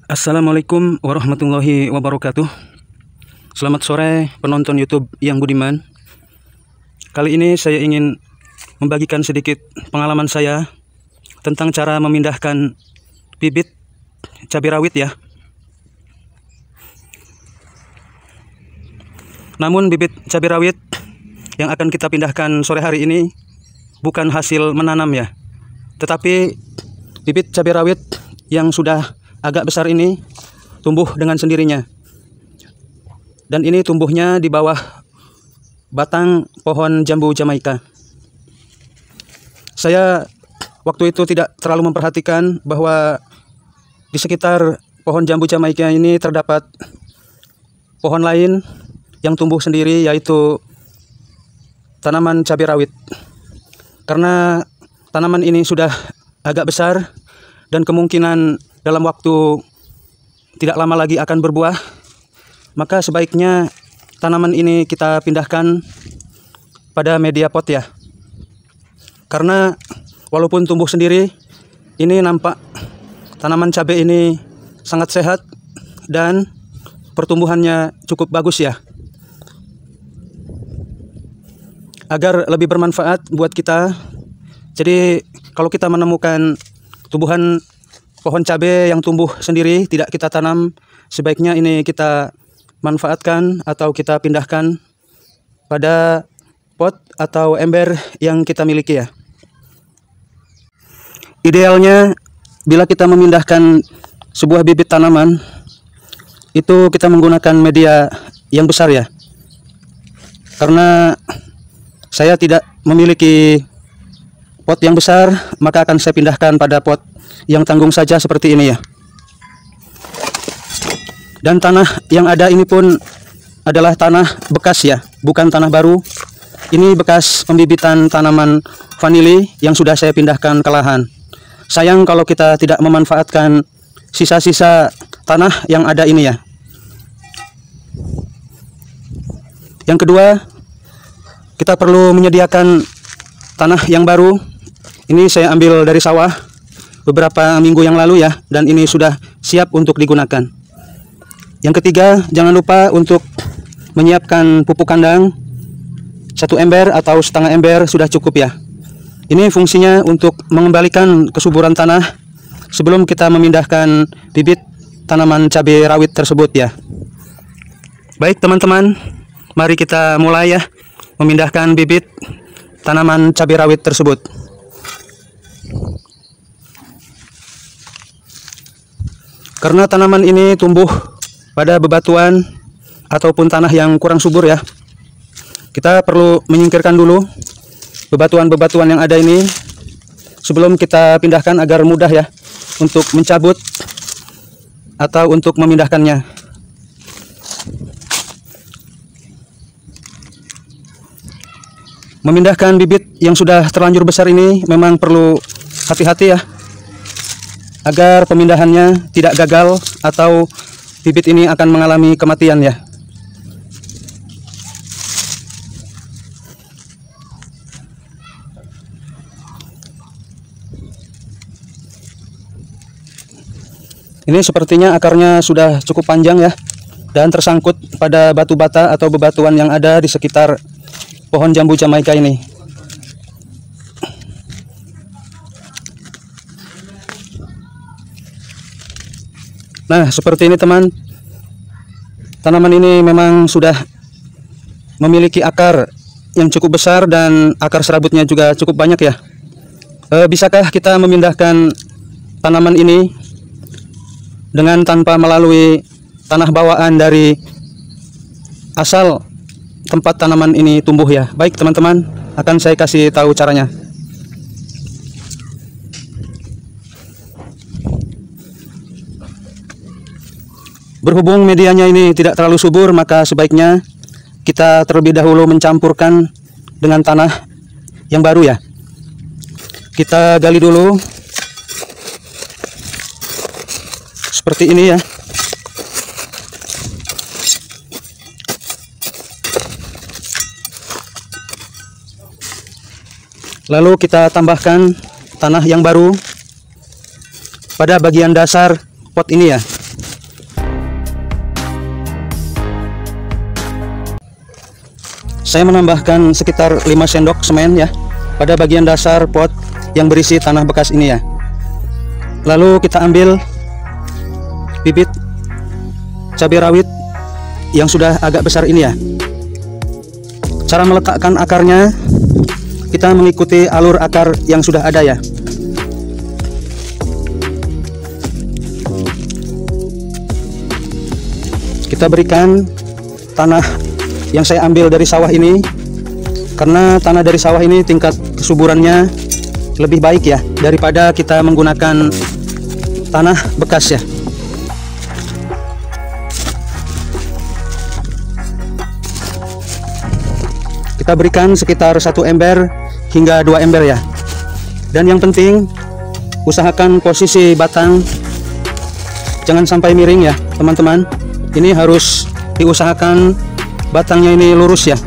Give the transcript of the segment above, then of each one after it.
Assalamualaikum warahmatullahi wabarakatuh. Selamat sore penonton YouTube yang budiman. Kali ini saya ingin membagikan sedikit pengalaman saya tentang cara memindahkan bibit cabai rawit ya. Namun bibit cabai rawit yang akan kita pindahkan sore hari ini bukan hasil menanam ya, tetapi bibit cabai rawit yang sudah agak besar ini tumbuh dengan sendirinya. Dan ini tumbuhnya di bawah batang pohon jambu Jamaika. Saya waktu itu tidak terlalu memperhatikan bahwa di sekitar pohon jambu Jamaika ini terdapat pohon lain yang tumbuh sendiri, yaitu tanaman cabai rawit. Karena tanaman ini sudah agak besar dan kemungkinan dalam waktu tidak lama lagi akan berbuah, maka sebaiknya tanaman ini kita pindahkan pada media pot ya. Karena walaupun tumbuh sendiri, ini nampak tanaman cabai ini sangat sehat dan pertumbuhannya cukup bagus ya. Agar lebih bermanfaat buat kita, jadi kalau kita menemukan tumbuhan pohon cabai yang tumbuh sendiri tidak kita tanam, sebaiknya ini kita manfaatkan atau kita pindahkan pada pot atau ember yang kita miliki ya. Idealnya bila kita memindahkan sebuah bibit tanaman, itu kita menggunakan media yang besar ya. Karena saya tidak memiliki pot yang besar, maka akan saya pindahkan pada pot yang tanggung saja seperti ini ya. Dan tanah yang ada ini pun adalah tanah bekas ya, bukan tanah baru. Ini bekas pembibitan tanaman vanili yang sudah saya pindahkan ke lahan. Sayang kalau kita tidak memanfaatkan sisa-sisa tanah yang ada ini ya. Yang kedua, kita perlu menyediakan tanah yang baru. Ini saya ambil dari sawah beberapa minggu yang lalu ya, dan ini sudah siap untuk digunakan. Yang ketiga, jangan lupa untuk menyiapkan pupuk kandang. 1 ember atau setengah ember sudah cukup ya. Ini fungsinya untuk mengembalikan kesuburan tanah sebelum kita memindahkan bibit tanaman cabai rawit tersebut ya. Baik teman-teman, mari kita mulai ya memindahkan bibit tanaman cabai rawit tersebut. Karena tanaman ini tumbuh pada bebatuan ataupun tanah yang kurang subur ya, kita perlu menyingkirkan dulu bebatuan-bebatuan yang ada ini sebelum kita pindahkan agar mudah ya untuk mencabut atau untuk memindahkannya. Memindahkan bibit yang sudah terlanjur besar ini memang perlu hati-hati ya, agar pemindahannya tidak gagal atau bibit ini akan mengalami kematian ya. Ini sepertinya akarnya sudah cukup panjang ya, dan tersangkut pada batu bata atau bebatuan yang ada di sekitar pohon jambu Jamaika ini. Nah, seperti ini teman. Tanaman ini memang sudah memiliki akar yang cukup besar dan akar serabutnya juga cukup banyak ya. Bisakah kita memindahkan tanaman ini dengan tanpa melalui tanah bawaan dari asal tempat tanaman ini tumbuh ya? Baik teman-teman, akan saya kasih tahu caranya. Berhubung medianya ini tidak terlalu subur, maka sebaiknya kita terlebih dahulu mencampurkan dengan tanah yang baru ya. Kita gali dulu seperti ini ya. Lalu kita tambahkan tanah yang baru pada bagian dasar pot ini ya. Saya menambahkan sekitar 5 sendok semen ya pada bagian dasar pot yang berisi tanah bekas ini ya. Lalu kita ambil bibit cabai rawit yang sudah agak besar ini ya. Cara meletakkan akarnya, kita mengikuti alur akar yang sudah ada ya. Kita berikan tanah yang saya ambil dari sawah ini, karena tanah dari sawah ini tingkat kesuburannya lebih baik ya daripada kita menggunakan tanah bekas ya. Kita berikan sekitar 1 ember hingga 2 ember ya. Dan yang penting, usahakan posisi batang jangan sampai miring ya teman-teman. Ini harus diusahakan batangnya ini lurus ya.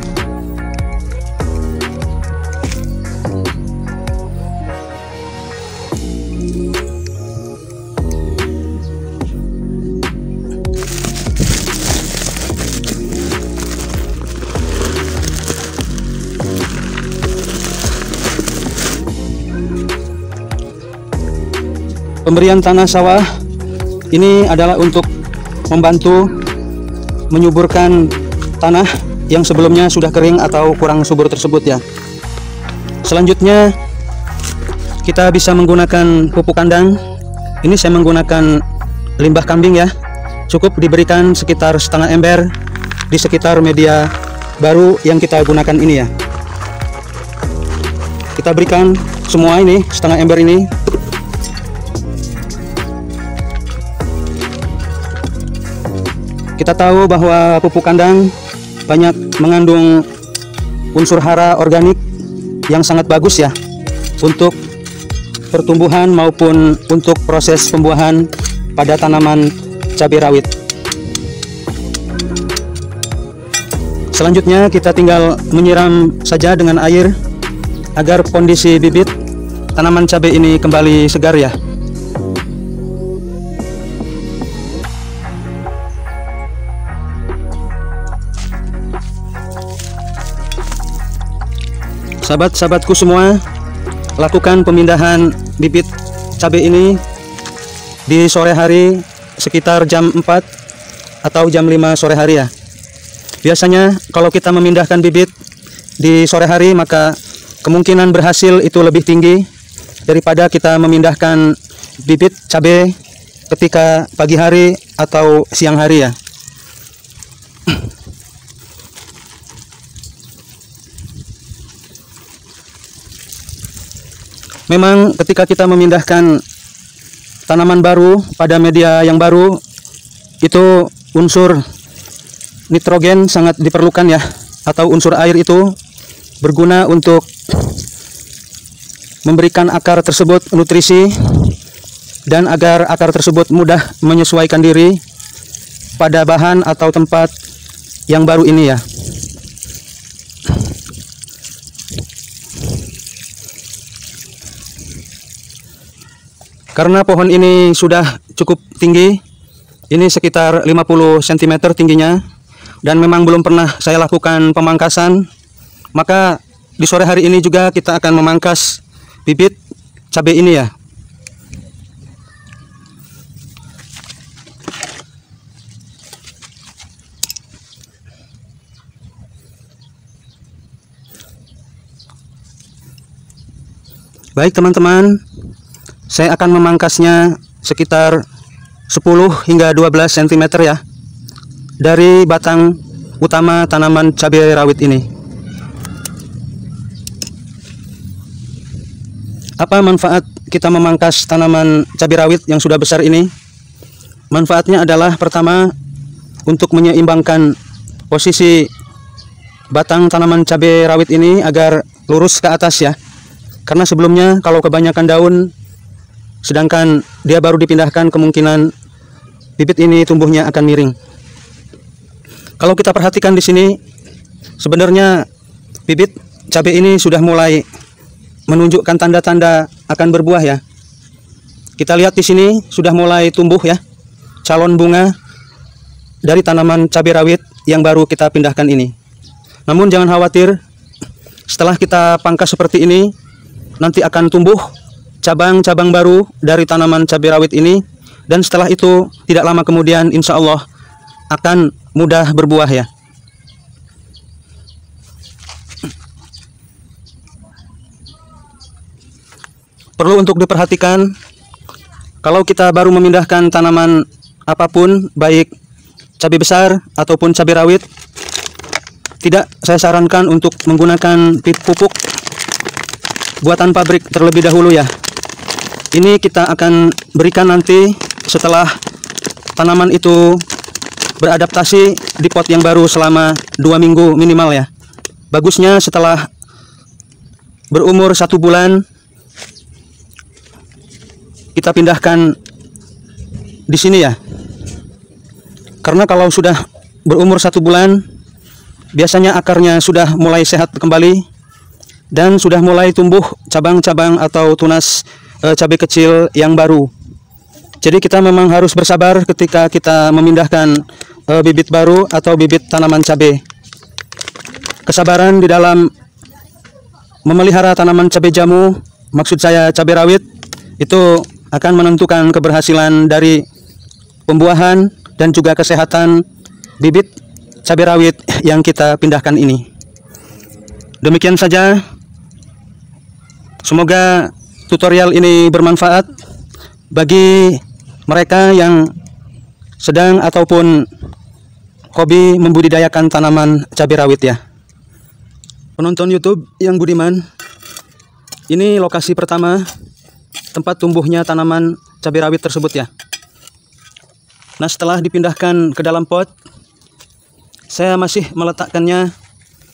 Pemberian tanah sawah ini adalah untuk membantu menyuburkan tanah yang sebelumnya sudah kering atau kurang subur tersebut ya. Selanjutnya kita bisa menggunakan pupuk kandang. Ini saya menggunakan limbah kambing ya. Cukup diberikan sekitar setengah ember di sekitar media baru yang kita gunakan ini ya. Kita berikan semua ini setengah ember ini. Kita tahu bahwa pupuk kandang banyak mengandung unsur hara organik yang sangat bagus ya untuk pertumbuhan maupun untuk proses pembuahan pada tanaman cabai rawit. Selanjutnya kita tinggal menyiram saja dengan air agar kondisi bibit tanaman cabai ini kembali segar ya. Sahabat-sahabatku semua, lakukan pemindahan bibit cabai ini di sore hari sekitar jam 4 atau jam 5 sore hari ya. Biasanya kalau kita memindahkan bibit di sore hari, maka kemungkinan berhasil itu lebih tinggi daripada kita memindahkan bibit cabai ketika pagi hari atau siang hari ya. Memang ketika kita memindahkan tanaman baru pada media yang baru, itu unsur nitrogen sangat diperlukan ya, atau unsur air itu berguna untuk memberikan akar tersebut nutrisi dan agar akar tersebut mudah menyesuaikan diri pada bahan atau tempat yang baru ini ya. Karena pohon ini sudah cukup tinggi, ini sekitar 50 cm tingginya, dan memang belum pernah saya lakukan pemangkasan, maka di sore hari ini juga kita akan memangkas bibit cabai ini ya. Baik teman-teman, saya akan memangkasnya sekitar 10 hingga 12 cm ya dari batang utama tanaman cabai rawit ini. Apa manfaat kita memangkas tanaman cabai rawit yang sudah besar ini? Manfaatnya adalah pertama, untuk menyeimbangkan posisi batang tanaman cabai rawit ini agar lurus ke atas ya. Karena sebelumnya kalau kebanyakan daun sedangkan dia baru dipindahkan, kemungkinan bibit ini tumbuhnya akan miring. Kalau kita perhatikan di sini, sebenarnya bibit cabai ini sudah mulai menunjukkan tanda-tanda akan berbuah ya. Kita lihat di sini sudah mulai tumbuh ya calon bunga dari tanaman cabai rawit yang baru kita pindahkan ini. Namun jangan khawatir, setelah kita pangkas seperti ini, nanti akan tumbuh cabang-cabang baru dari tanaman cabai rawit ini. Dan setelah itu tidak lama kemudian insya Allah akan mudah berbuah ya. Perlu untuk diperhatikan, kalau kita baru memindahkan tanaman apapun, baik cabai besar ataupun cabai rawit, tidak saya sarankan untuk menggunakan pupuk buatan pabrik terlebih dahulu ya. Ini kita akan berikan nanti setelah tanaman itu beradaptasi di pot yang baru selama 2 minggu minimal ya. Bagusnya setelah berumur 1 bulan kita pindahkan di sini ya. Karena kalau sudah berumur 1 bulan, biasanya akarnya sudah mulai sehat kembali dan sudah mulai tumbuh cabang-cabang atau tunas cabai kecil yang baru. Jadi kita memang harus bersabar ketika kita memindahkan bibit baru atau bibit tanaman cabai. Kesabaran di dalam memelihara tanaman cabai jamu, maksud saya cabai rawit, itu akan menentukan keberhasilan dari pembuahan dan juga kesehatan bibit cabai rawit yang kita pindahkan ini. Demikian saja. Semoga tutorial ini bermanfaat bagi mereka yang sedang ataupun hobi membudidayakan tanaman cabai rawit ya. Penonton YouTube yang budiman, ini lokasi pertama tempat tumbuhnya tanaman cabai rawit tersebut ya. Nah, setelah dipindahkan ke dalam pot, saya masih meletakkannya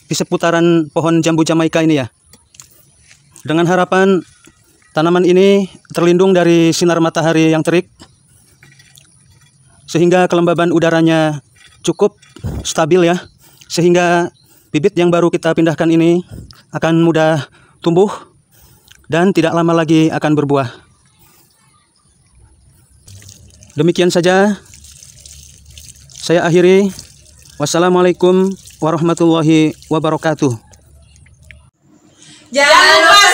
di seputaran pohon jambu Jamaika ini ya. Dengan harapan tanaman ini terlindung dari sinar matahari yang terik, sehingga kelembaban udaranya cukup stabil ya, sehingga bibit yang baru kita pindahkan ini akan mudah tumbuh dan tidak lama lagi akan berbuah. Demikian saja saya akhiri. Wassalamualaikum warahmatullahi wabarakatuh. Jangan lupa